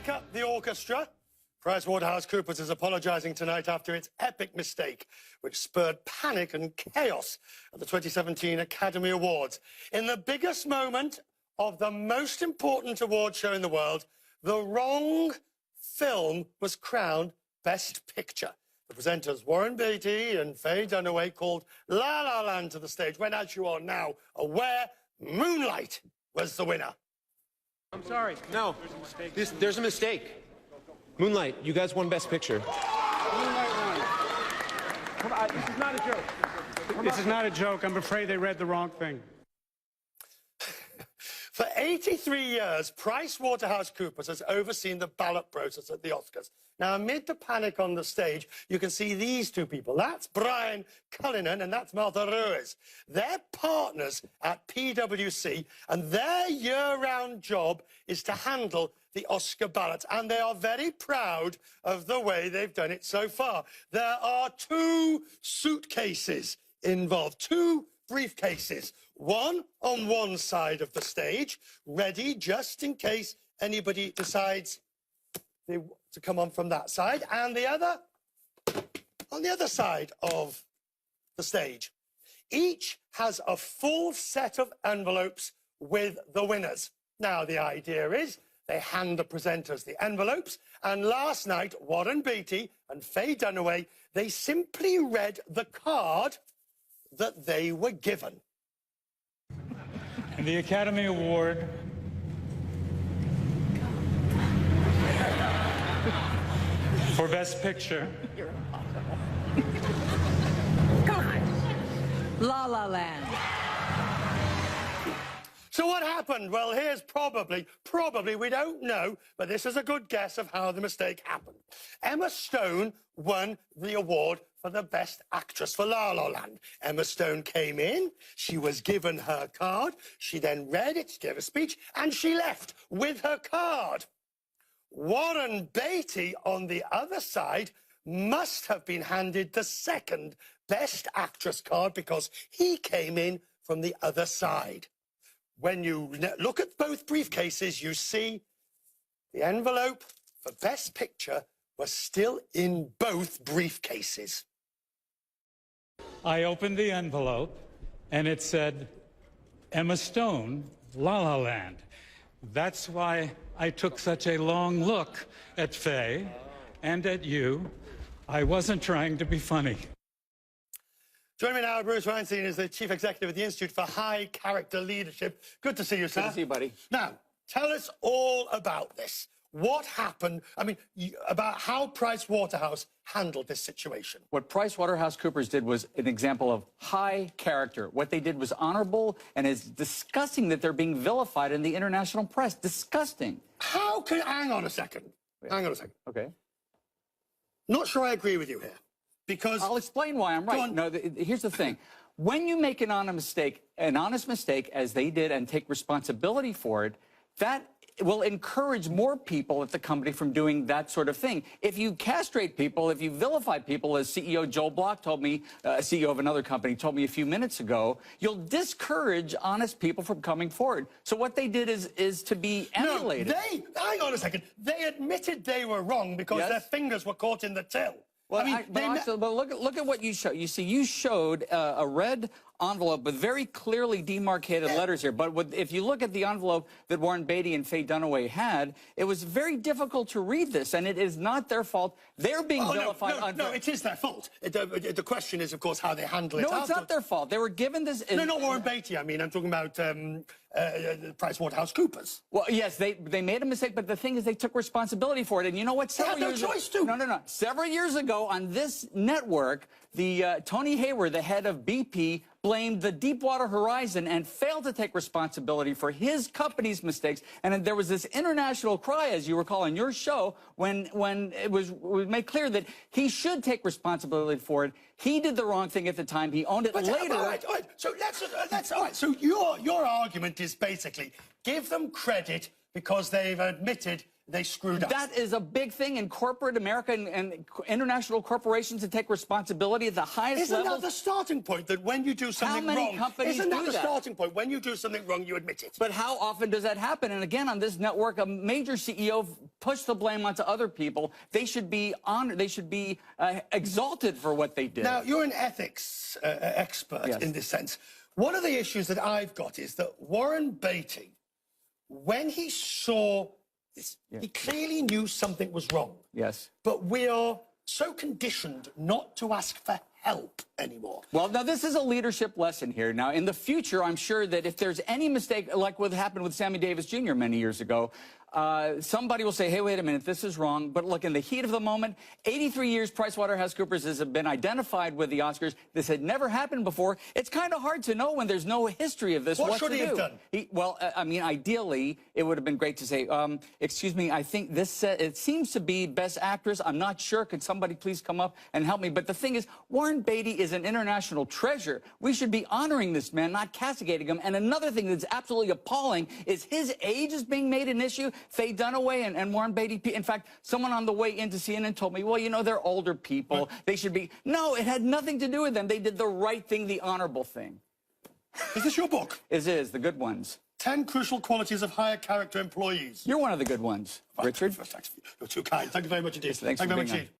Wake up the orchestra. PricewaterhouseCoopers is apologising tonight after its epic mistake, which spurred panic and chaos at the 2017 Academy Awards. In the biggest moment of the most important award show in the world, the wrong film was crowned Best Picture. The presenters Warren Beatty and Faye Dunaway called La La Land to the stage, when, as you are now aware, Moonlight was the winner. I'm sorry. No, there's a mistake. Moonlight, you guys won Best Picture. Moonlight won. Come on, this is not a joke. This is not a joke. I'm afraid they read the wrong thing. For 83 years, PricewaterhouseCoopers has overseen the ballot process at the Oscars. Now, amid the panic on the stage, you can see these two people. That's Brian Cullinan and that's Martha Ruiz. They're partners at PwC, and their year-round job is to handle the Oscar ballot, and they are very proud of the way they've done it so far. There are two suitcases involved, two briefcases, one on one side of the stage, ready just in case anybody decides to come on from that side, and the other on the other side of the stage. Each has a full set of envelopes with the winners. Now, the idea is they hand the presenters the envelopes, and last night, Warren Beatty and Faye Dunaway, they simply read the card that they were given. And the Academy Award for Best Picture. Come on. La La Land. So what happened? Well, here's probably, we don't know, but this is a good guess of how the mistake happened. Emma Stone won the award for the Best Actress for La La Land. Emma Stone came in, she was given her card, she then read it, she gave a speech, and she left with her card. Warren Beatty, on the other side, must have been handed the second Best Actress card because he came in from the other side. When you look at both briefcases, you see the envelope for Best Picture was still in both briefcases. I opened the envelope, and it said, Emma Stone, La La Land. That's why I took such a long look at Faye and at you. I wasn't trying to be funny. Joining me now, Bruce Weinstein is the Chief Executive of the Institute for High Character Leadership. Good to see you, sir. Good to see you, buddy. Now, tell us all about this. What happened, about how Pricewaterhouse handled this situation. What PricewaterhouseCoopers did was an example of high character. What they did was honorable, and it's disgusting that they're being vilified in the international press. Disgusting. Hang on a second. Hang on a second. Okay. Not sure I agree with you here, because... I'll explain why I'm right. No, here's the thing. When you make an honest mistake, as they did, and take responsibility for it, that will encourage more people at the company from doing that sort of thing. If you castrate people, if you vilify people, as CEO Joel Block told me, CEO of another company told me a few minutes ago, you'll discourage honest people from coming forward. So what they did is to be emulated. No, hang on a second. They admitted they were wrong because their fingers were caught in the till. Well, but look at what you showed. You see, you showed a red envelope with very clearly demarcated letters here. But if you look at the envelope that Warren Beatty and Faye Dunaway had, it was very difficult to read this, and it is not their fault. They're being vilified. No, it is their fault. The question is, of course, how they handle it. No, it's not their fault. They were given this... No, not Warren Beatty. I'm talking about PricewaterhouseCoopers. Well, yes, they made a mistake, but the thing is they took responsibility for it. And you know what? They had no choice to. No. Several years ago on this network, Tony Hayward, the head of BP, blamed the Deepwater Horizon and failed to take responsibility for his company's mistakes. And there was this international cry, as you recall in your show, when it was made clear that he should take responsibility for it. He did the wrong thing at the time. He owned it later. All right. So that's all right. So your argument is basically give them credit because they've admitted they screwed up. That is a big thing in corporate America and international corporations to take responsibility at the highest Isn't level. that the starting point, that when you do something wrong... How many companies Isn't that do the that? starting point? When you do something wrong, you admit it. But how often does that happen? And again, on this network, a major CEO pushed the blame onto other people. They should be honored. They should be exalted for what they did. Now, you're an ethics expert Yes. in this sense. One of the issues that I've got is that Warren Beatty, when he saw this, he clearly knew something was wrong. Yes. But we are so conditioned not to ask for help anymore. Well, now this is a leadership lesson here. Now, in the future, I'm sure that if there's any mistake, like what happened with Sammy Davis Jr. many years ago, somebody will say, hey, wait a minute, this is wrong. But look, in the heat of the moment, 83 years PricewaterhouseCoopers has been identified with the Oscars. This had never happened before. It's kind of hard to know when there's no history of this. What should to he have do. done? Well, I mean, ideally, it would have been great to say, excuse me, I think this, it seems to be Best Actress. I'm not sure. Could somebody please come up and help me? But the thing is, Warren Beatty is an international treasure. We should be honoring this man, not castigating him. And another thing that's absolutely appalling is his age is being made an issue. Faye Dunaway and Warren Beatty. In fact, someone on the way into CNN told me, well, you know, they're older people. They should be. No, it had nothing to do with them. They did the right thing, the honorable thing. Is this your book? It is, the good ones. 10 crucial qualities of higher character employees. You're one of the good ones, Richard. You're too kind. Thank you very much indeed. Thanks Thank you for very being much on. indeed.